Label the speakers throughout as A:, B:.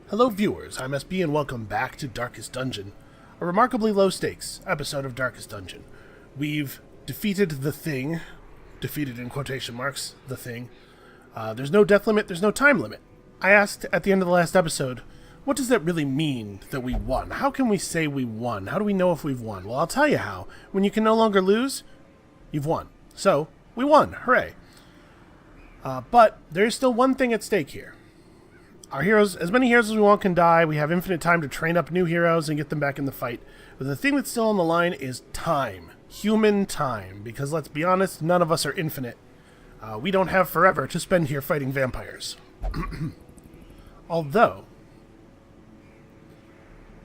A: Hello viewers, I'm SB and welcome back to Darkest Dungeon, a remarkably low stakes episode of Darkest Dungeon. We've defeated the Thing, defeated in quotation marks, the Thing. There's no death limit, there's no time limit. I asked at the end of the last episode, what does that really mean that we won? How can we say we won? How do we know if we've won? Well, I'll tell you how. When you can no longer lose, you've won. So, we won, hooray. But there's still one thing at stake here. Our heroes, as many heroes as we want can die. We have infinite time to train up new heroes and get them back in the fight. But the thing that's still on the line is time. Human time. Because let's be honest, none of us are infinite. We don't have forever to spend here fighting vampires. Although,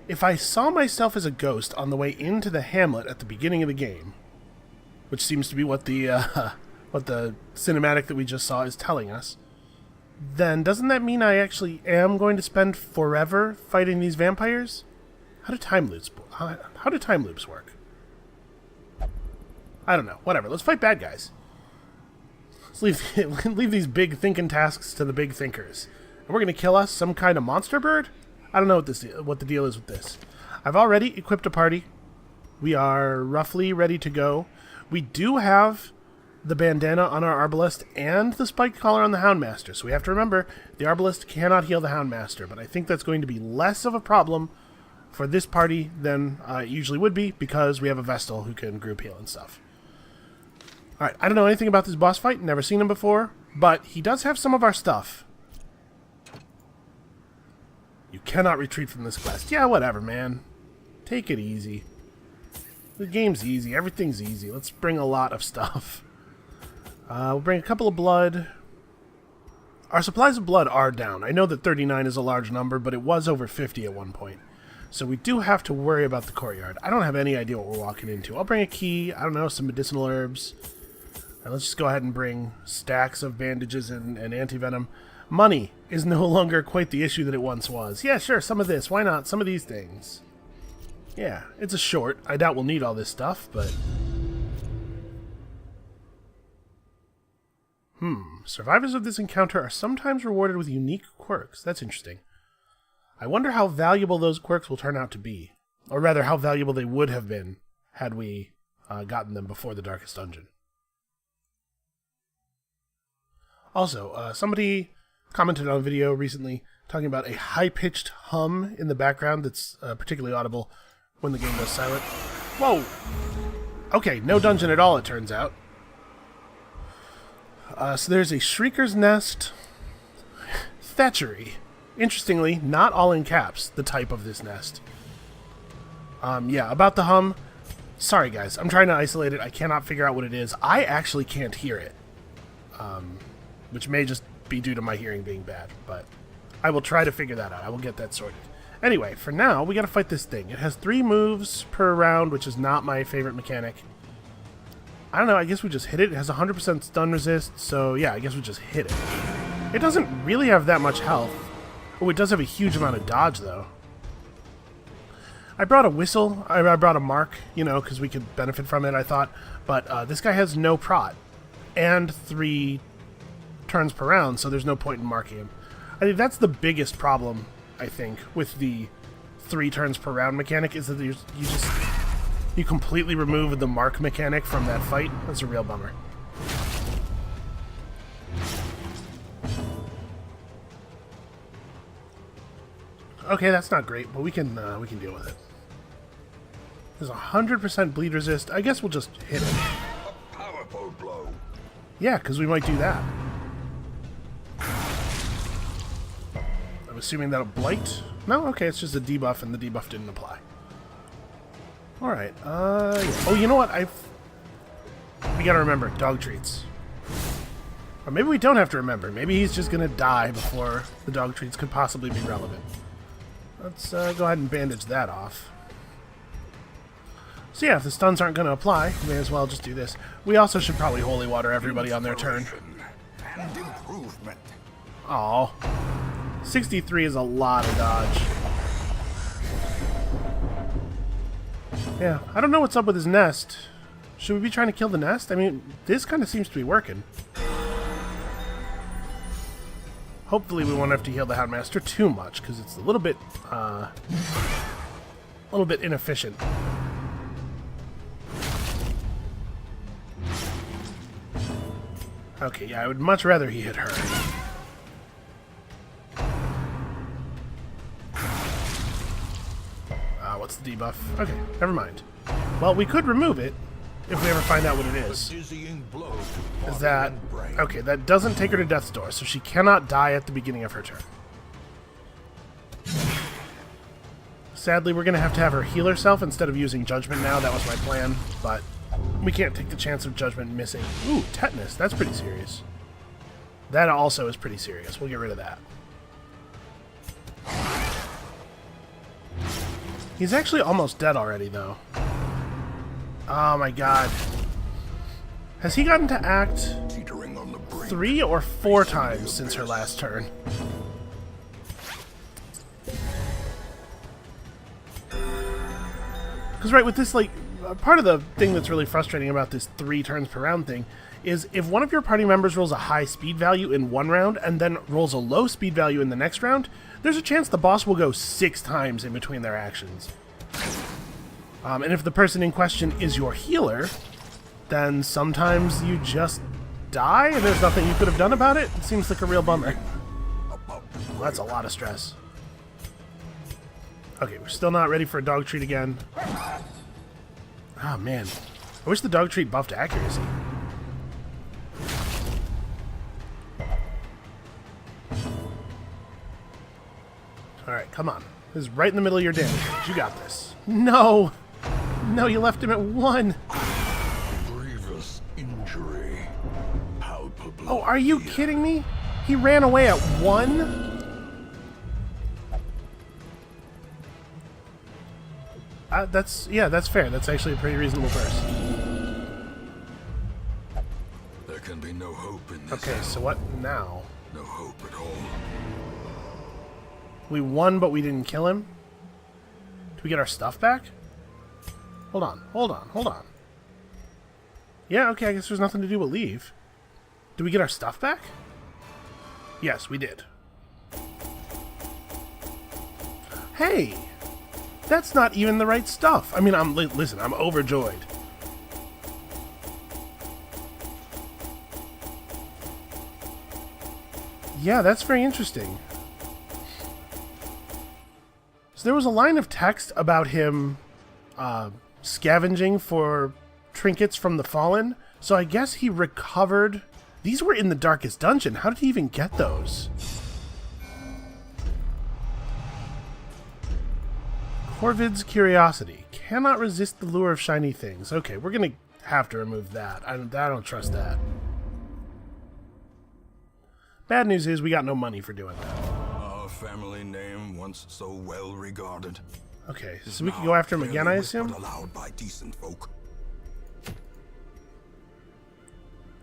A: if I saw myself as a ghost on the way into the hamlet at the beginning of the game, which seems to be what the cinematic that we just saw is telling us, then doesn't that mean I actually am going to spend forever fighting these vampires? How do time loops work? I don't know. Whatever. Let's fight bad guys. Let's leave these big thinking tasks to the big thinkers. And we're going to kill us some kind of monster bird? I don't know what the deal is with this. I've already equipped a party. We are roughly ready to go. We do have the bandana on our Arbalest and the spiked collar on the Houndmaster. So we have to remember, the Arbalest cannot heal the Houndmaster, but I think that's going to be less of a problem for this party than it usually would be, because we have a Vestal who can group heal and stuff. Alright, I don't know anything about this boss fight, never seen him before, but he does have some of our stuff. You cannot retreat from this quest. Yeah, whatever, man. Take it easy. The game's easy, everything's easy. Let's bring a lot of stuff. We'll bring a couple of blood. Our supplies of blood are down. I know that 39 is a large number, but it was over 50 at one point. So we do have to worry about the courtyard. I don't have any idea what we're walking into. I'll bring a key, I don't know, some medicinal herbs. Right, let's just go ahead and bring stacks of bandages and anti-venom. Money is no longer quite the issue that it once was. Yeah, sure, some of this. Why not? Some of these things. Yeah, it's a short. I doubt we'll need all this stuff, but... Survivors of this encounter are sometimes rewarded with unique quirks. That's interesting. I wonder how valuable those quirks will turn out to be. Or rather, how valuable they would have been had we gotten them before the Darkest Dungeon. Also, somebody commented on a video recently talking about a high-pitched hum in the background that's particularly audible when the game goes silent. Whoa! Okay, no dungeon at all, it turns out. So there's a Shrieker's Nest Thatchery. Interestingly, not all in caps, the type of this nest. Yeah, about the hum. Sorry, guys. I'm trying to isolate it. I cannot figure out what it is. I actually can't hear it. Which may just be due to my hearing being bad, but I will try to figure that out. I will get that sorted. Anyway, for now, we gotta fight this thing. It has 3 moves per round, which is not my favorite mechanic. I don't know, I guess we just hit it. It has 100% stun resist, so yeah, I guess we just hit it. It doesn't really have that much health. Oh, it does have a huge amount of dodge, though. I brought a whistle. I brought a mark, you know, because we could benefit from it, I thought. But this guy has no prot and 3 turns per round, so there's no point in marking him. I think that's the biggest problem, I think, with the 3 turns per round mechanic, is that you completely remove the mark mechanic from that fight. That's a real bummer. Okay, that's not great, but we can deal with it. There's 100% bleed resist. I guess we'll just hit it.
B: A powerful blow.
A: Yeah, because we might do that. I'm assuming that'll blight. No, okay, it's just a debuff, and the debuff didn't apply. Alright, yeah. Oh, you know what? We gotta remember, dog treats. Or maybe we don't have to remember. Maybe he's just gonna die before the dog treats could possibly be relevant. Let's go ahead and bandage that off. So yeah, if the stuns aren't gonna apply, we may as well just do this. We also should probably holy water everybody on their turn.
B: And improvement.
A: Aw. 63 is a lot of dodge. Yeah, I don't know what's up with his nest. Should we be trying to kill the nest? I mean, this kind of seems to be working. Hopefully we won't have to heal the Houndmaster too much, because it's a little bit inefficient. Okay, yeah, I would much rather he hit her. What's the debuff? Okay, never mind. Well, we could remove it if we ever find out what it is. Is that... Okay, that doesn't take her to death's door, so she cannot die at the beginning of her turn. Sadly, we're going to have her heal herself instead of using Judgment now. That was my plan, but we can't take the chance of Judgment missing. Ooh, Tetanus. That's pretty serious. That also is pretty serious. We'll get rid of that. He's actually almost dead already, though. Oh my god. Has he gotten to act 3 or 4 times since her last turn? Because right, with this, like, part of the thing that's really frustrating about this 3 turns per round thing is if one of your party members rolls a high speed value in one round and then rolls a low speed value in the next round, there's a chance the boss will go 6 times in between their actions. And if the person in question is your healer, then sometimes you just die and there's nothing you could have done about it. It seems like a real bummer. Well, that's a lot of stress. Okay, we're still not ready for a dog treat again. Oh man, I wish the dog treat buffed accuracy. Alright, come on. This is right in the middle of your damage. You got this. No! No, you left him at 1!
B: Grievous injury. Palpably.
A: Oh, are you kidding me? He ran away at 1? That's fair. That's actually a pretty reasonable verse.
B: There can be no hope in this.
A: Okay, so what now?
B: No hope at all.
A: We won, but we didn't kill him? Do we get our stuff back? Hold on, hold on, hold on. Yeah, okay, I guess there's nothing to do but leave. Do we get our stuff back? Yes, we did. Hey! That's not even the right stuff. I mean, listen, I'm overjoyed. Yeah, that's very interesting. So there was a line of text about him scavenging for trinkets from the Fallen. So I guess he recovered... These were in the Darkest Dungeon. How did he even get those? Corvid's Curiosity. Cannot resist the lure of shiny things. Okay, we're going to have to remove that. I don't trust that. Bad news is we got no money for doing that.
B: Our family name, once so well regarded.
A: Okay, so we can go after him again, I assume?
B: Allowed by decent folk.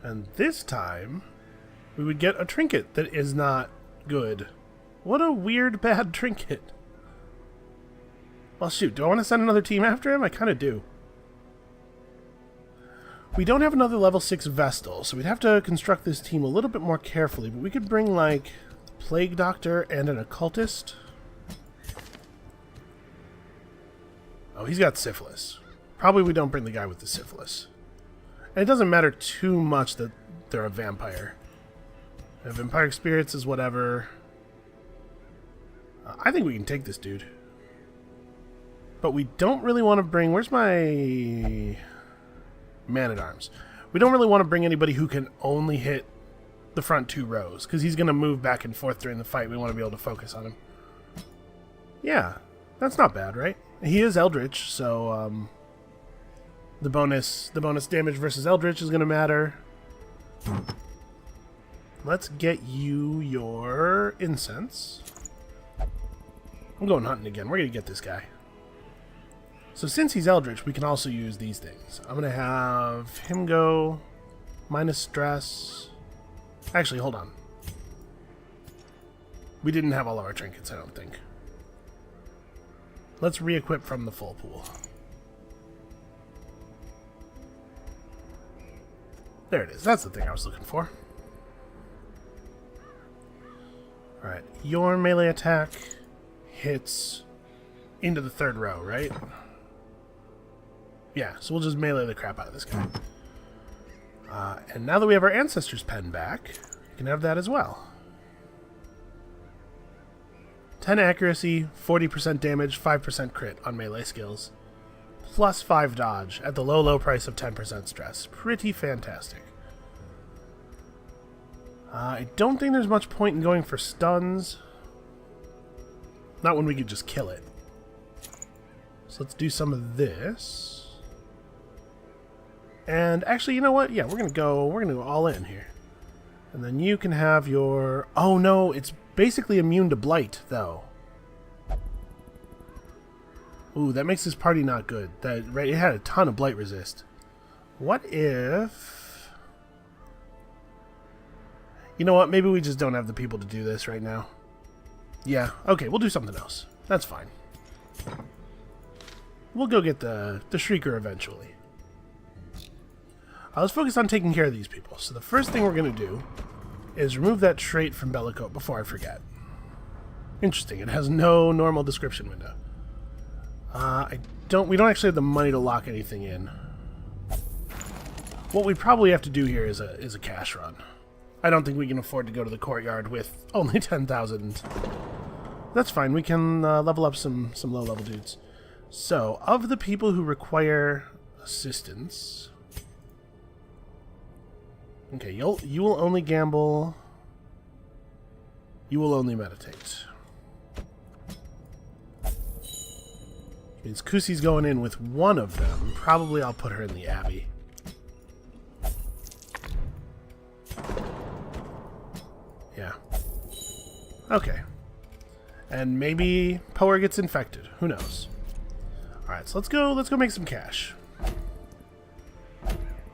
A: And this time, we would get a trinket that is not good. What a weird, bad trinket. Well, shoot, do I want to send another team after him? I kind of do. We don't have another level 6 Vestal, so we'd have to construct this team a little bit more carefully, but we could bring, like, a Plague Doctor and an Occultist. Oh, he's got Syphilis. Probably we don't bring the guy with the Syphilis. And it doesn't matter too much that they're a vampire. Vampiric Spirits is whatever. I think we can take this dude. But we don't really want to bring... Where's my... Man-at-Arms? We don't really want to bring anybody who can only hit the front 2 rows, because he's going to move back and forth during the fight. We want to be able to focus on him. Yeah, that's not bad, right? He is Eldritch, so the bonus damage versus Eldritch is going to matter. Let's get you your incense. I'm going hunting again. We're going to get this guy. So since he's Eldritch, we can also use these things. I'm going to have him go minus stress. Actually, hold on. We didn't have all of our trinkets, I don't think. Let's re-equip from the full pool. There it is. That's the thing I was looking for. Alright, your melee attack hits into the third row, right? Yeah, so we'll just melee the crap out of this guy. And now that we have our Ancestor's Pen back, we can have that as well. 10 accuracy, 40% damage, 5% crit on melee skills. Plus 5 dodge at the low, low price of 10% stress. Pretty fantastic. I don't think there's much point in going for stuns. Not when we could just kill it. So let's do some of this. And actually, you know what? Yeah, we're gonna go all in here. And then you can have your... Oh no, it's basically immune to blight, though. Ooh, that makes this party not good. Right, it had a ton of blight resist. What if... You know what? Maybe we just don't have the people to do this right now. Yeah, okay, we'll do something else. That's fine. We'll go get the Shrieker eventually. Let's focus on taking care of these people. So the first thing we're going to do is remove that trait from Bellicote before I forget. Interesting, it has no normal description window. We don't actually have the money to lock anything in. What we probably have to do here is a cash run. I don't think we can afford to go to the courtyard with only 10,000. That's fine, we can level up some low-level dudes. So, of the people who require assistance... Okay, you will only gamble. You will only meditate. Means Kusi's going in with one of them. Probably I'll put her in the Abbey. Yeah. Okay. And maybe Poer gets infected. Who knows? Alright, so let's go make some cash.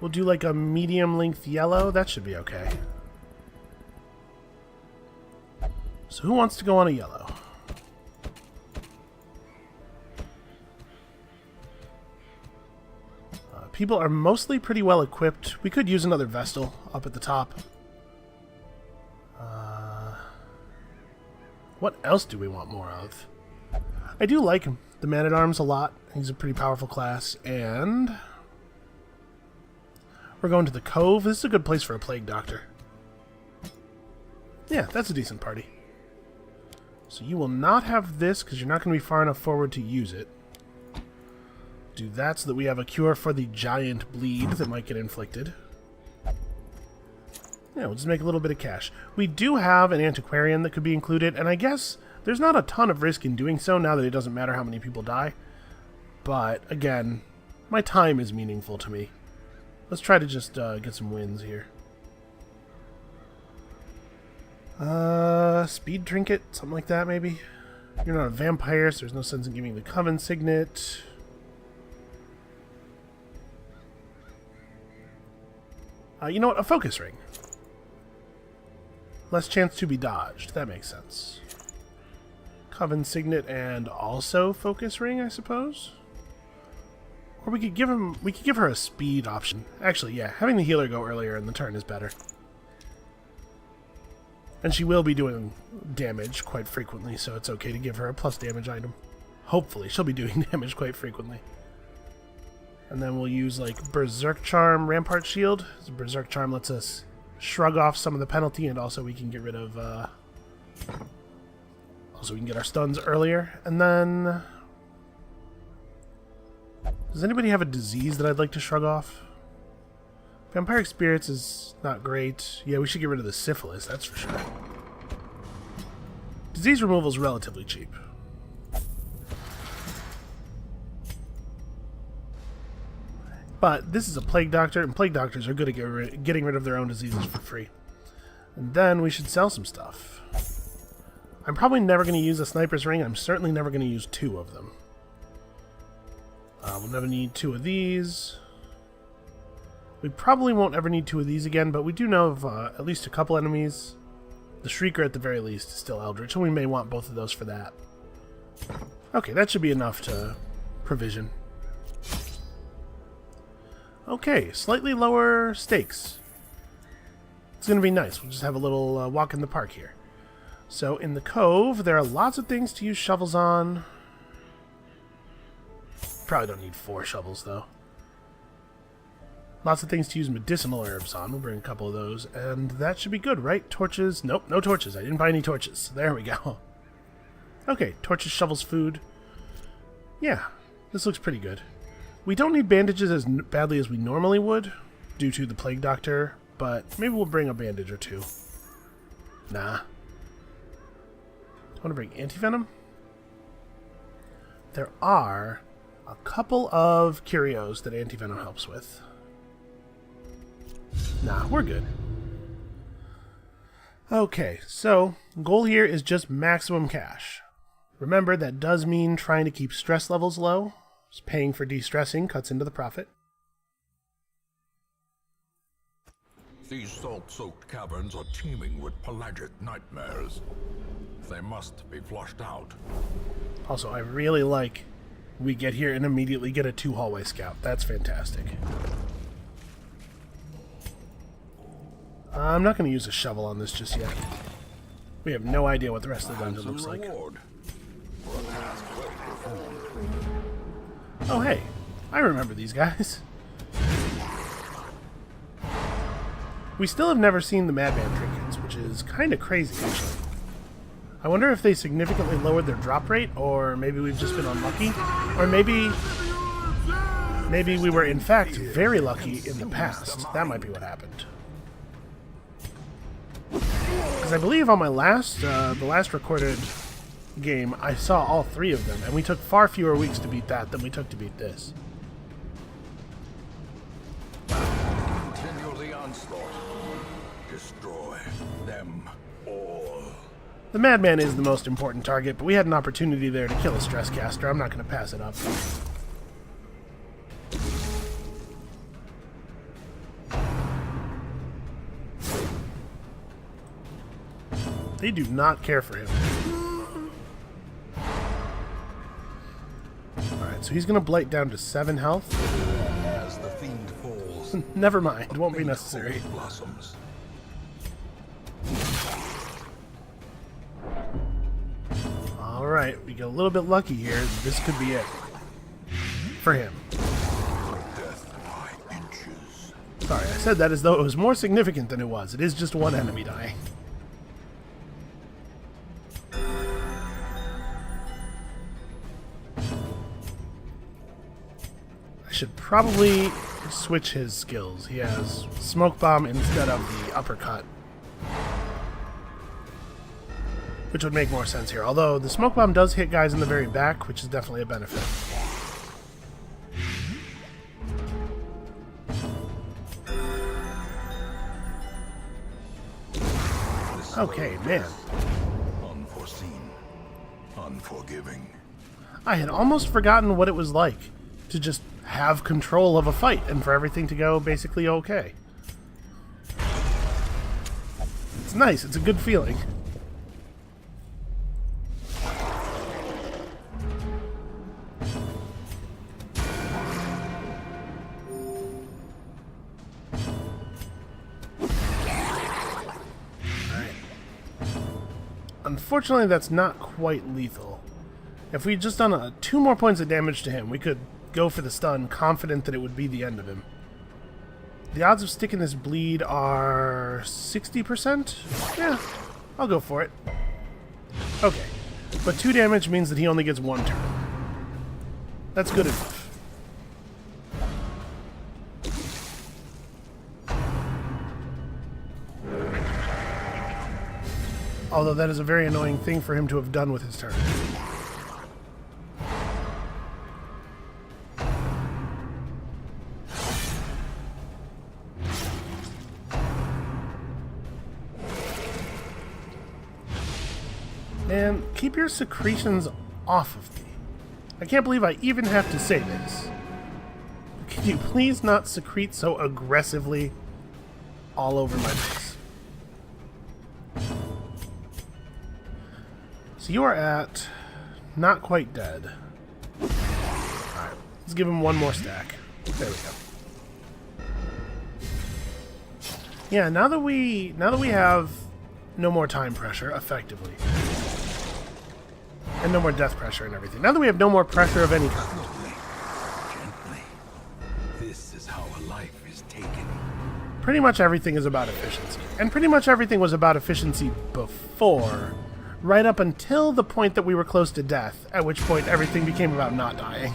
A: We'll do like a medium length yellow. That should be okay. So who wants to go on a yellow? People are mostly pretty well equipped. We could use another Vestal up at the top. What else do we want more of? I do like the Man-at-Arms a lot. He's a pretty powerful class. And... we're going to the Cove. This is a good place for a Plague Doctor. Yeah, that's a decent party. So you will not have this because you're not going to be far enough forward to use it. Do that so that we have a cure for the giant bleed that might get inflicted. Yeah, we'll just make a little bit of cash. We do have an Antiquarian that could be included, and I guess there's not a ton of risk in doing so now that it doesn't matter how many people die. But, again, my time is meaningful to me. Let's try to just get some wins here. Speed Trinket, something like that, maybe? You're not a vampire, so there's no sense in giving the Coven Signet. You know what? A Focus Ring. Less chance to be dodged. That makes sense. Coven Signet and also Focus Ring, I suppose? Or we could give her a speed option. Actually, yeah, having the healer go earlier in the turn is better. And she will be doing damage quite frequently, so it's okay to give her a plus damage item. Hopefully, she'll be doing damage quite frequently. And then we'll use, like, Berserk Charm, Rampart Shield. So Berserk Charm lets us shrug off some of the penalty, and also we can get rid of, also we can get our stuns earlier. And then... does anybody have a disease that I'd like to shrug off? Vampiric Spirits is not great. Yeah, we should get rid of the Syphilis, that's for sure. Disease removal is relatively cheap. But this is a Plague Doctor, and Plague Doctors are good at getting rid of their own diseases for free. And then we should sell some stuff. I'm probably never going to use a Sniper's Ring. I'm certainly never going to use 2 of them. We'll never need 2 of these. We probably won't ever need 2 of these again, but we do know of at least a couple enemies. The Shrieker, at the very least, is still Eldritch, and we may want both of those for that. Okay, that should be enough to provision. Okay, slightly lower stakes. It's going to be nice. We'll just have a little walk in the park here. So in the cove, there are lots of things to use shovels on. Probably don't need 4 shovels, though. Lots of things to use medicinal herbs on. We'll bring a couple of those, and that should be good, right? Torches? Nope, no torches. I didn't buy any torches. There we go. Okay, torches, shovels, food. Yeah, this looks pretty good. We don't need bandages as badly as we normally would, due to the Plague Doctor, but maybe we'll bring a bandage or 2. Nah. I want to bring antivenom. There are a couple of curios that antivenom helps with. Nah, we're good. Okay, so goal here is just maximum cash. Remember, that does mean trying to keep stress levels low. Paying for de-stressing cuts into the profit.
C: These salt-soaked caverns are teeming with pelagic nightmares. They must be flushed out.
A: Also, I really like we get here and immediately get a 2-hallway scout. That's fantastic. I'm not going to use a shovel on this just yet. We have no idea what the rest of the dungeon looks like. Oh, hey. I remember these guys. We still have never seen the Madman trinkets, which is kind of crazy, actually. I wonder if they significantly lowered their drop rate, or maybe we've just been unlucky, or maybe we were, in fact, very lucky in the past. That might be what happened. Because I believe on my the last recorded game, I saw all 3 of them, and we took far fewer weeks to beat that than we took to beat this.
C: Continue the onslaught. Destroy them all.
A: The Madman is the most important target, but we had an opportunity there to kill a stress caster. I'm not going to pass it up. They do not care for him. Alright, so he's going to blight down to 7 health.
B: As the fiend falls,
A: Never mind, it won't be necessary.
B: blossoms.
A: Alright, we get a little bit lucky here. This could be it. For him.
C: Death by inches.
A: Sorry, I said that as though it was more significant than it was. It is just 1 enemy dying. I should probably switch his skills. He has Smoke Bomb instead of the Uppercut, which would make more sense here. Although the Smoke Bomb does hit guys in the very back, which is definitely a benefit. Okay, man.
C: Unforeseen. Unforgiving.
A: I had almost forgotten what it was like to just have control of a fight and for everything to go basically okay. It's nice. It's a good feeling. Unfortunately, that's not quite lethal. If we'd just done 2 more points of damage to him, we could go for the stun, confident that it would be the end of him. The odds of sticking this bleed are 60%? Yeah, I'll go for it. Okay, but 2 damage means that he only gets 1 turn. That's good enough. Although that is a very annoying thing for him to have done with his turn. Man, keep your secretions off of me. I can't believe I even have to say this. Can you please not secrete so aggressively all over my face? So you are at not quite dead. Alright, let's give him 1 more stack. There we go. Yeah, now that we have no more time pressure, effectively. And no more death pressure and everything. Now that we have no more pressure of any kind.
C: Gently. This is how a life is taken.
A: Pretty much everything is about efficiency. And pretty much everything was about efficiency before, right up until the point that we were close to death, at which point everything became about not dying.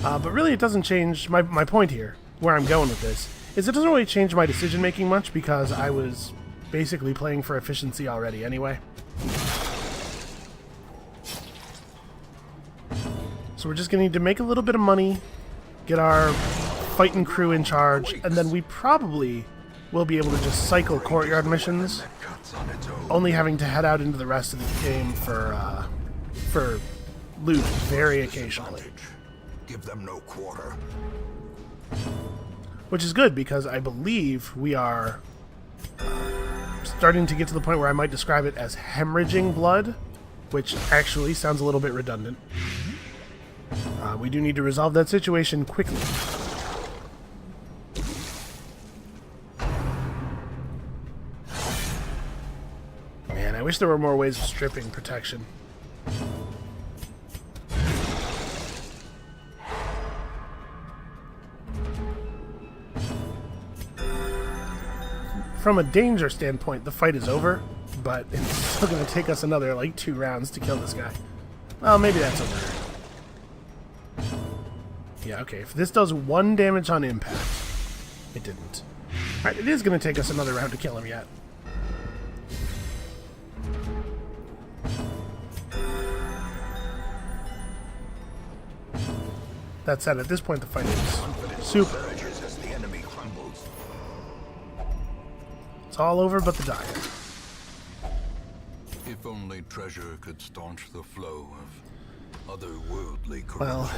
A: But really it doesn't change, my point here, where I'm going with this, is it doesn't really change my decision making much because I was basically playing for efficiency already anyway. So we're just going to need to make a little bit of money, get our fighting crew in charge, and then we probably will be able to just cycle courtyard missions, only having to head out into the rest of the game for loot very occasionally.
B: Give them no quarter.
A: Which is good, because I believe we are starting to get to the point where I might describe it as hemorrhaging blood, which actually sounds a little bit redundant. We do need to resolve that situation quickly. Man, I wish there were more ways of stripping protection. From a danger standpoint, the fight is over, but it's still going to take us another, like, 2 rounds to kill this guy. Well, maybe that's over. Yeah, okay, if this does 1 damage on impact, it didn't. Alright, it is going to take us another round to kill him yet. That said, at this point the fight is super. It's all over but the dying.
B: If only treasure could staunch the flow of otherworldly corruption.
A: Well,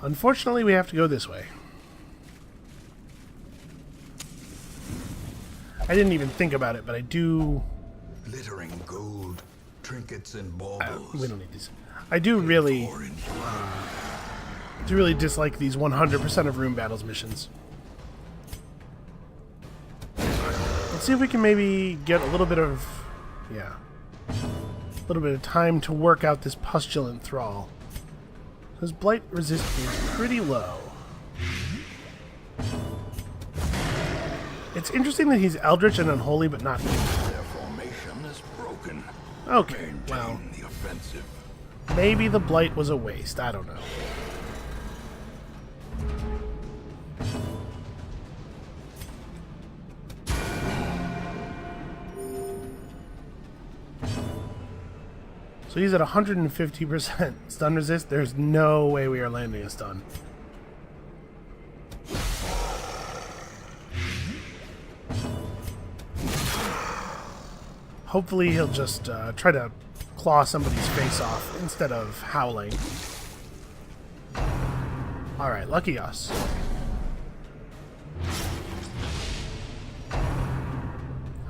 A: unfortunately we have to go this way. I didn't even think about it, but I do...
B: Glittering gold, trinkets and baubles.
A: We don't need these. I do really dislike these 100% of room battles missions. Let's see if we can maybe get a little bit of, a little bit of time to work out this Pustulant Thrall. His blight resistance is pretty low. It's interesting that he's eldritch and unholy, but not evil.
C: Their formation is broken.
A: Okay, well,
C: Maintain the offensive.
A: maybe the blight was a waste. I don't know. So he's at 150% stun resist. There's no way we are landing a stun. Hopefully he'll just try to claw somebody's face off instead of howling. Alright, lucky us.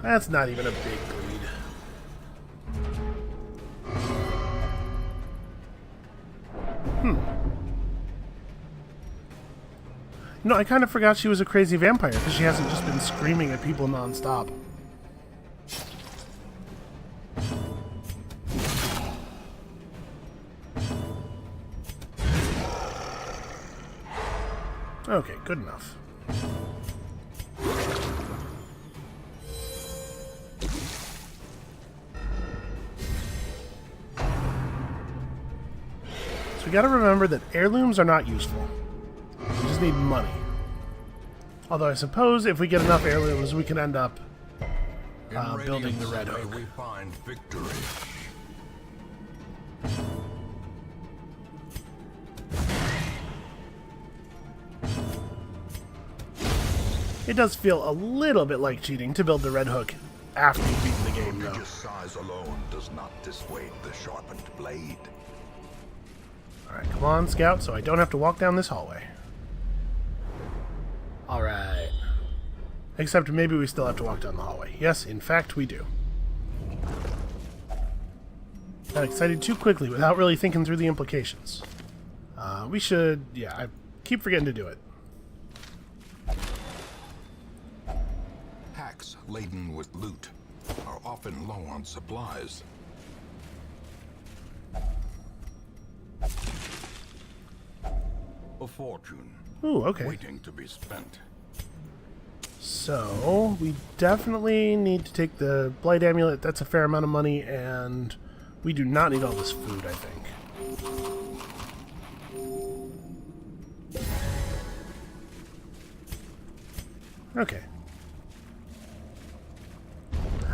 A: That's not even a big bleed. No, I kind of forgot she was a crazy vampire because she hasn't just been screaming at people non-stop. Okay, good enough. So we gotta remember that heirlooms are not useful. We just need money. Although I suppose if we get enough heirlooms, we can end up building the Red Hook.
C: We find victory.
A: It does feel a little bit like cheating to build the Red Hook after you've beaten the game, though.
C: Prodigious size alone does not dissuade the sharpened blade.
A: Alright, come on, Scout, so I don't have to walk down this hallway. Alright. Except maybe we still have to walk down the hallway. Yes, in fact, we do. Got excited too quickly without really thinking through the implications. We should... yeah, I keep forgetting to do it.
C: Hacks laden with loot are often low on supplies. A fortune.
A: Ooh, okay.
C: Waiting to be spent.
A: So, we definitely need to take the Blight Amulet. That's a fair amount of money, and we do not need all this food, I think. Okay.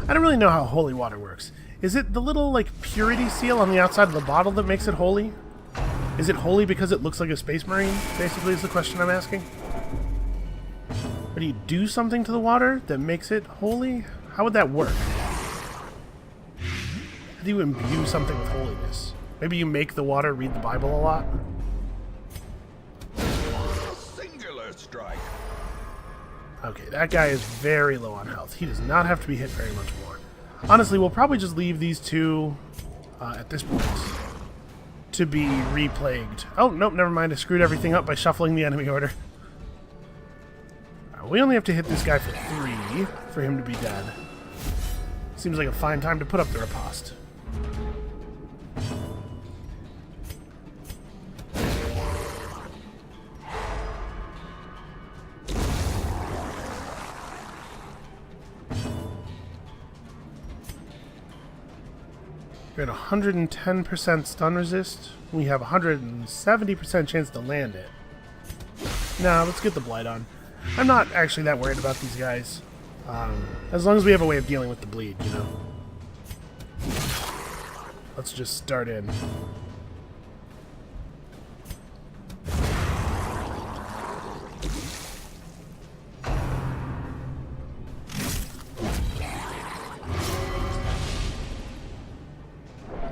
A: I don't really know how holy water works. Is it the little, like, purity seal on the outside of the bottle that makes it holy? Is it holy because it looks like a space marine, basically, is the question I'm asking? Or do you do something to the water that makes it holy? How would that work? How do you imbue something with holiness? Maybe you make the water read the Bible a lot?
C: Singular strike.
A: Okay, that guy is very low on health. He does not have to be hit very much more. Honestly, we'll probably just leave these two at this point to be replagued. Oh, nope, never mind. I screwed everything up by shuffling the enemy order. We only have to hit this guy for 3 for him to be dead. Seems like a fine time to put up the riposte. We're at 110% stun resist. We have 170% chance to land it. Now, let's get the Blight on. I'm not actually that worried about these guys. As long as we have a way of dealing with the bleed, you know. Let's just start in.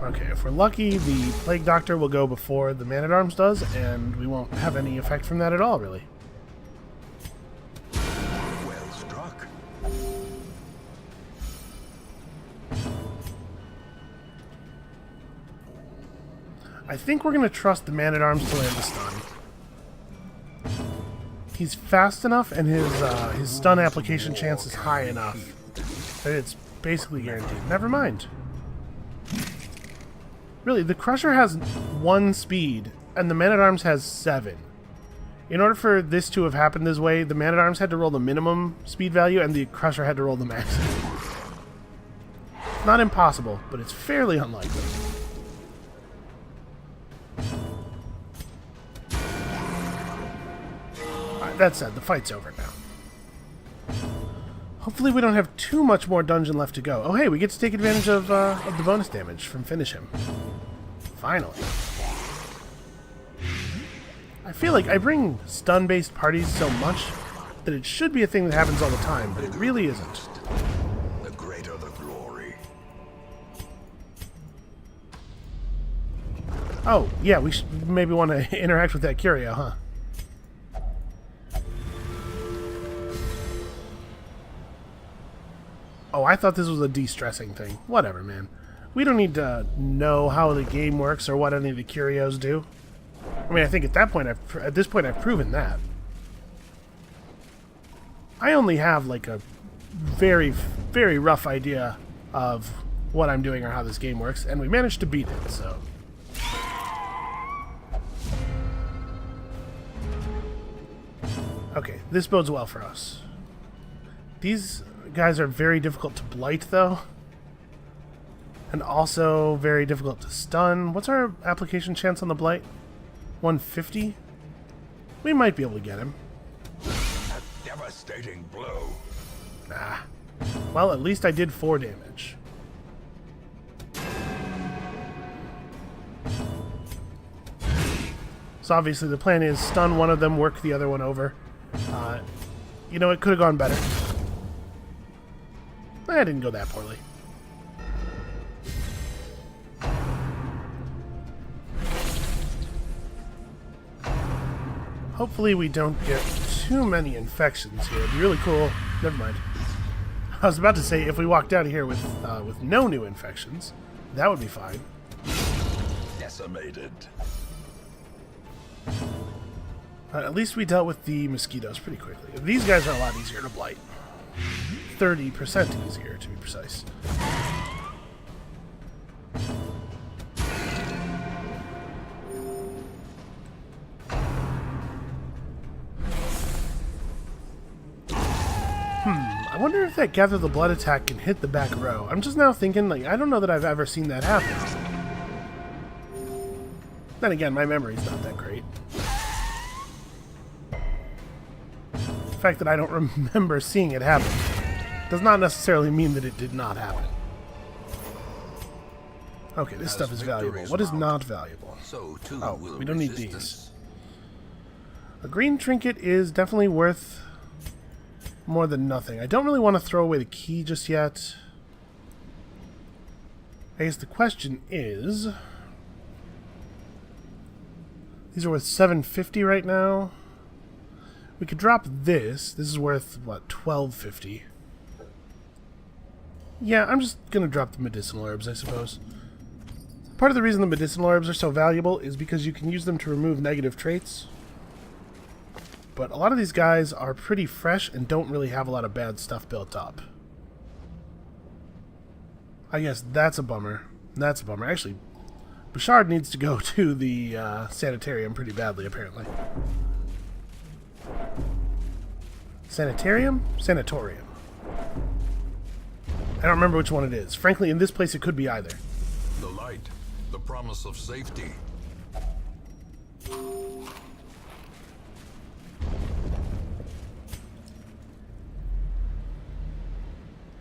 A: Okay, if we're lucky, the Plague Doctor will go before the Man-at-Arms does, and we won't have any effect from that at all, really.
C: Well struck.
A: I think we're going to trust the Man-at-Arms to land the stun. He's fast enough, and his stun application chance is high enough that it's basically guaranteed. Never mind. Really, the Crusher has 1 speed, and the Man-at-Arms has 7. In order for this to have happened this way, the Man-at-Arms had to roll the minimum speed value, and the Crusher had to roll the maximum. It's not impossible, but it's fairly unlikely. Alright, that said, the fight's over now. Hopefully we don't have too much more dungeon left to go. Oh hey, we get to take advantage of the bonus damage from Finish Him. Finally. I feel like I bring stun-based parties so much that it should be a thing that happens all the time, but it really isn't.
C: The greater the glory.
A: Oh, yeah, we should maybe want to interact with that curio, huh? Oh, I thought this was a de-stressing thing. Whatever, man. We don't need to know how the game works or what any of the curios do. I mean, I think at this point I've proven that. I only have like a very, very rough idea of what I'm doing or how this game works, and we managed to beat it, so. Okay, this bodes well for us. These guys are very difficult to blight, though. And also very difficult to stun. What's our application chance on the blight? 150? We might be able to get him.
C: A devastating blow.
A: Nah. Well, at least I did 4 damage. So obviously the plan is stun one of them, work the other one over. You know, it could have gone better. I didn't go that poorly. Hopefully we don't get too many infections here. It'd be really cool. Never mind. I was about to say, if we walked out of here with no new infections, that would be fine.
C: Decimated.
A: At least we dealt with the mosquitoes pretty quickly. These guys are a lot easier to blight. 30% easier, to be precise. I wonder if that Gather the Blood attack can hit the back row. I'm just now thinking, like, I don't know that I've ever seen that happen. Then again, my memory's not that great. The fact that I don't remember seeing it happen does not necessarily mean that it did not happen. Okay, this stuff is valuable. What is not valuable? Oh, we don't need these. A green trinket is definitely worth more than nothing. I don't really want to throw away the key just yet. I guess the question is... These are worth 750 right now. We could drop this. This is worth, what, 1250? Yeah, I'm just going to drop the medicinal herbs, I suppose. Part of the reason the medicinal herbs are so valuable is because you can use them to remove negative traits. But a lot of these guys are pretty fresh and don't really have a lot of bad stuff built up. I guess that's a bummer. That's a bummer. Actually, Bouchard needs to go to the sanitarium pretty badly, apparently. Sanitarium? Sanatorium. I don't remember which one it is. Frankly, in this place it could be either.
C: The light, the promise of safety.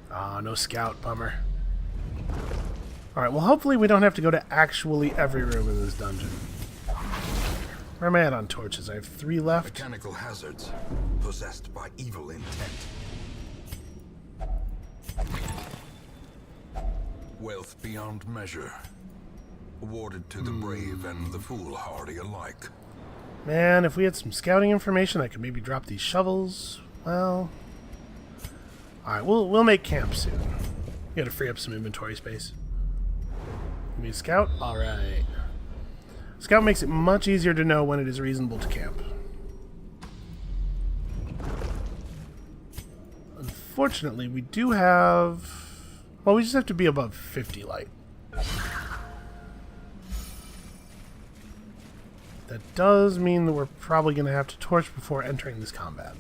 A: Ah, no scout, bummer. Alright, well hopefully we don't have to go to actually every room in this dungeon. Where am I at on torches? I have 3 left.
C: Mechanical hazards, possessed by evil intent. Wealth beyond measure, awarded to the brave and the foolhardy alike.
A: Man, if we had some scouting information, I could maybe drop these shovels. Well... Alright, we'll make camp soon. We gotta free up some inventory space. Give me a scout? Alright. Scout makes it much easier to know when it is reasonable to camp. Unfortunately, we do have... Well, we just have to be above 50 light. That does mean that we're probably going to have to torch before entering this combat.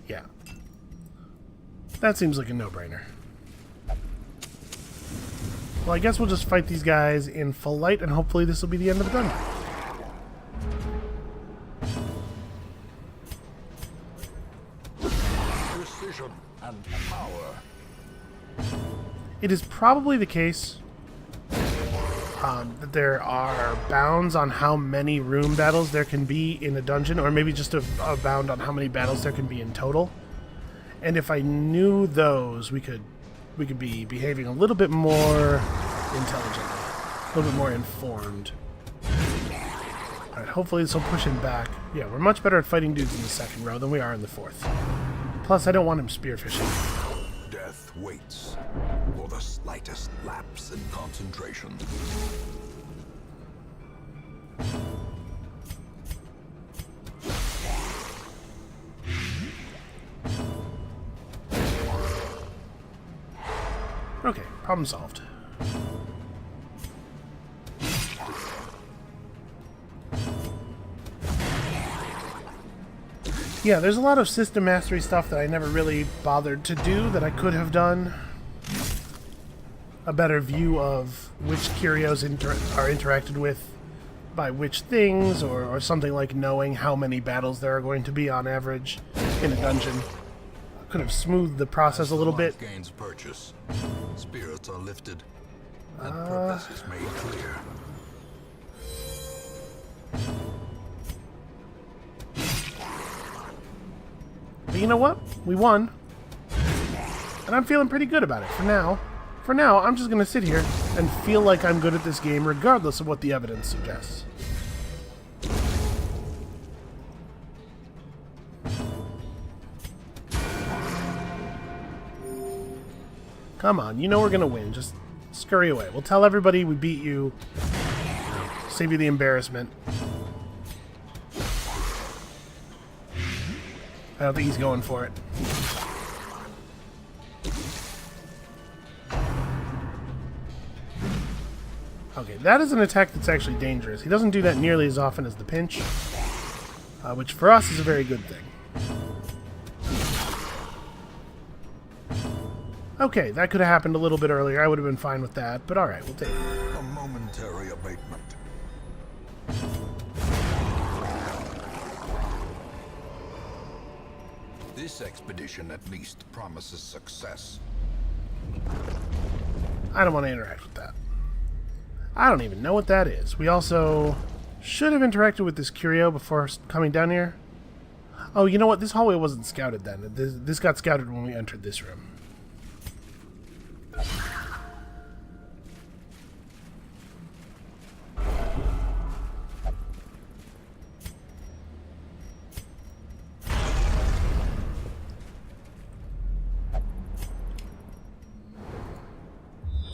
A: Yeah. That seems like a no-brainer. Well, I guess we'll just fight these guys in full light, and hopefully this will be the end of the dungeon.
C: Precision and power.
A: It is probably the case that there are bounds on how many room battles there can be in a dungeon, or maybe just a bound on how many battles there can be in total. And if I knew those, we could be behaving a little bit more intelligently, a little bit more informed. Alright, hopefully this will push him back. Yeah, we're much better at fighting dudes in the second row than we are in the fourth. Plus, I don't want him spearfishing.
C: Death waits for the slightest lapse in concentration.
A: Okay, problem solved. Yeah, there's a lot of system mastery stuff that I never really bothered to do that I could have done. A better view of which curios are interacted with by which things, or something like knowing how many battles there are going to be on average in a dungeon. Could have smoothed the process a little bit.
C: Gains purchase. Spirits are lifted, and purpose is made clear.
A: But you know what? We won. And I'm feeling pretty good about it for now. For now, I'm just going to sit here and feel like I'm good at this game regardless of what the evidence suggests. Come on, you know we're gonna win. Just scurry away. We'll tell everybody we beat you. Save you the embarrassment. I don't think he's going for it. Okay, that is an attack that's actually dangerous. He doesn't do that nearly as often as the pinch, which for us is a very good thing. Okay, that could have happened a little bit earlier. I would have been fine with that, but alright, we'll take it.
C: A momentary abatement. This expedition at least promises success.
A: I don't want to interact with that. I don't even know what that is. We also should have interacted with this curio before coming down here. Oh, you know what? This hallway wasn't scouted then. This got scouted when we entered this room.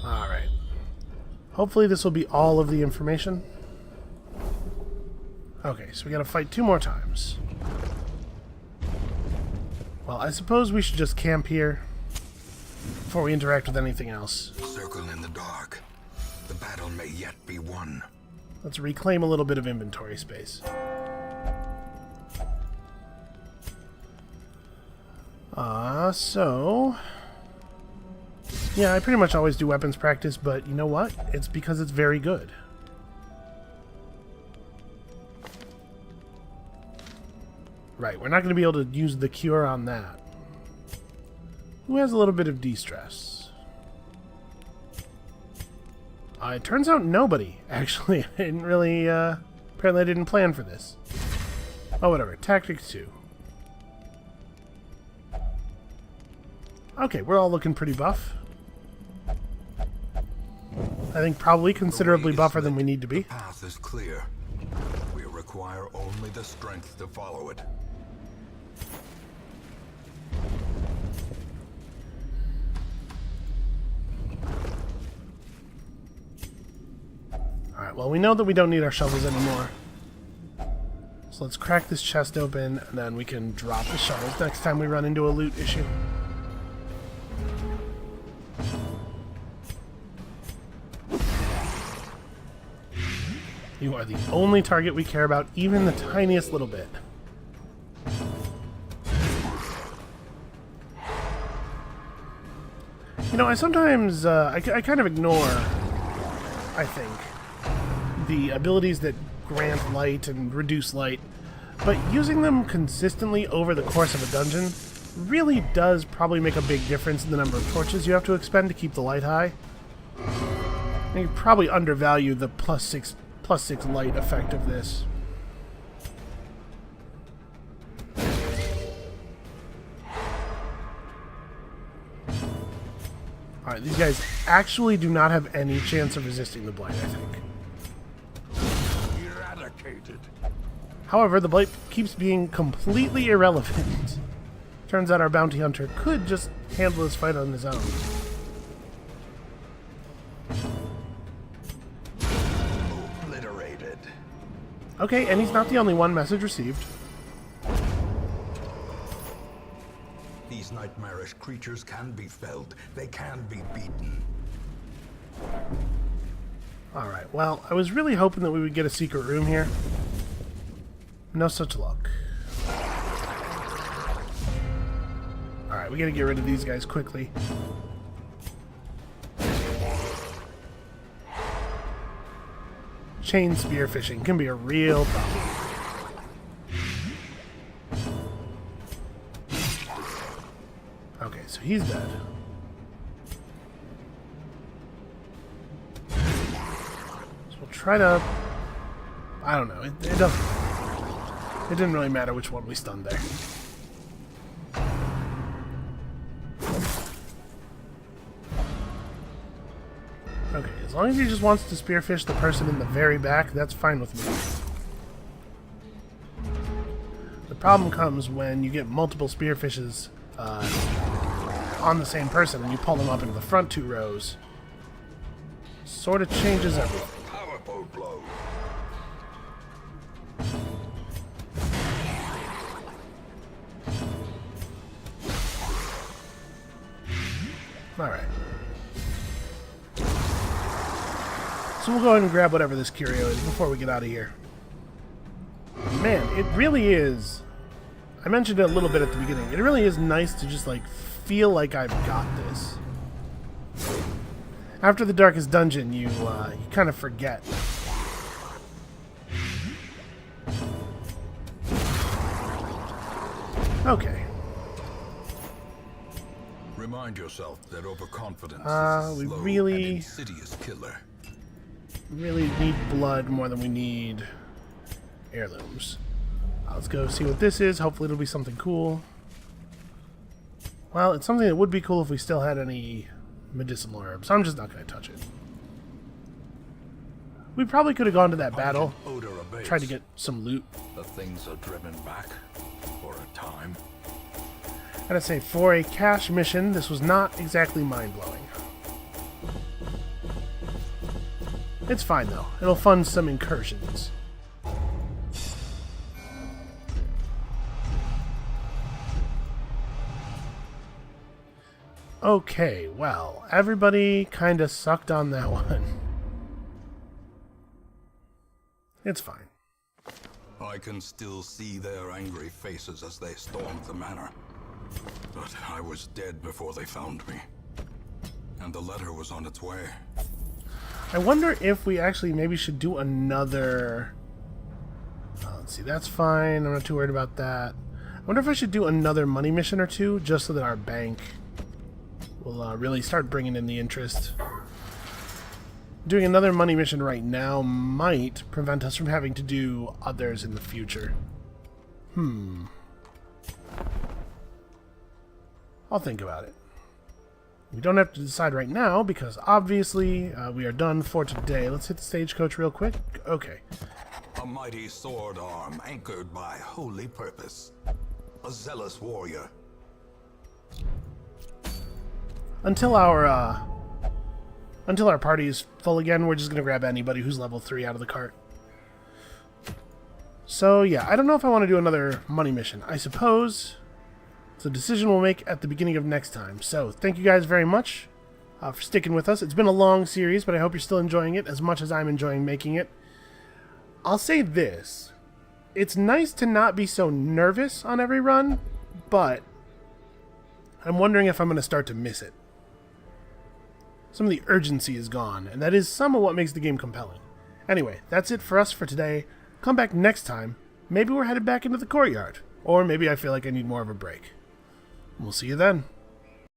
A: Alright. Hopefully this will be all of the information. Okay, so we gotta fight 2 more times. Well, I suppose we should just camp here before we interact with anything else.
C: Circle in the dark. The battle may yet be won.
A: Let's reclaim a little bit of inventory space. So... yeah, I pretty much always do weapons practice, but you know what? It's because it's very good. Right, we're not going to be able to use the cure on that. Who has a little bit of de-stress? It turns out nobody, actually. I didn't really, apparently I didn't plan for this. Oh, whatever. Tactics 2. Okay, we're all looking pretty buff. I think probably considerably buffer than we need to be.
C: The path is clear. We require only the strength to follow it.
A: Alright, well, we know that we don't need our shovels anymore. So let's crack this chest open, and then we can drop the shovels next time we run into a loot issue. You are the only target we care about, even the tiniest little bit. You know, I sometimes, I kind of ignore, I think, the abilities that grant light and reduce light, but using them consistently over the course of a dungeon really does probably make a big difference in the number of torches you have to expend to keep the light high. And you probably undervalue the plus six light effect of this. Alright, these guys actually do not have any chance of resisting the blight, I think.
C: Eradicated.
A: However, the blight keeps being completely irrelevant. Turns out our bounty hunter could just handle this fight on his own.
C: Obliterated.
A: Okay, and he's not the only one. Message received.
C: These nightmarish creatures can be felled. They can be beaten.
A: Alright, well, I was really hoping that we would get a secret room here. No such luck. Alright, we gotta get rid of these guys quickly. Chain spearfishing can be a real problem. Okay, so he's dead. So we'll try to... I don't know, it doesn't... It didn't really matter which one we stunned there. Okay, as long as he just wants to spearfish the person in the very back, that's fine with me. The problem comes when you get multiple spearfishes on the same person and you pull them up into the front 2 rows, sort of changes everything.
C: Powerful blow.
A: Alright. So we'll go ahead and grab whatever this curio is before we get out of here. Man, it really is... I mentioned it a little bit at the beginning. It really is nice to just, like, feel like I've got this. After the Darkest Dungeon, you kind of forget. Okay.
C: Remind yourself that overconfidence is
A: we
C: a slow
A: really-
C: and insidious killer.
A: Really need blood more than we need heirlooms. Let's go see what this is. Hopefully it'll be something cool. Well, it's something that would be cool if we still had any medicinal herbs. I'm just not going to touch it. We probably could have gone to that battle,
C: Odor abates.
A: tried to get some loot.
C: The things are driven back for a time.
A: Gotta say, for a cash mission, this was not exactly mind-blowing. It's fine, though. It'll fund some incursions. Okay, well, everybody kind of sucked on that one. It's fine.
B: I can still see their angry faces as they stormed the manor. But I was dead before they found me. And the letter was on its way.
A: I wonder if we actually maybe should do another... let's see, that's fine. I'm not too worried about that. I wonder if I should do another money mission or two, just so that our bank will really start bringing in the interest. Doing another money mission right now might prevent us from having to do others in the future. I'll think about it. We don't have to decide right now, because obviously we are done for today. Let's hit the stagecoach real quick. Okay.
B: A mighty sword arm anchored by holy purpose. A zealous warrior.
A: Until our party is full again, we're just going to grab anybody who's level 3 out of the cart. So, yeah, I don't know if I want to do another money mission. I suppose it's a decision we'll make at the beginning of next time. So, thank you guys very much for sticking with us. It's been a long series, but I hope you're still enjoying it as much as I'm enjoying making it. I'll say this. It's nice to not be so nervous on every run, but I'm wondering if I'm going to start to miss it. Some of the urgency is gone, and that is some of what makes the game compelling. Anyway, that's it for us for today. Come back next time. Maybe we're headed back into the courtyard, or maybe I feel like I need more of a break. We'll see you then.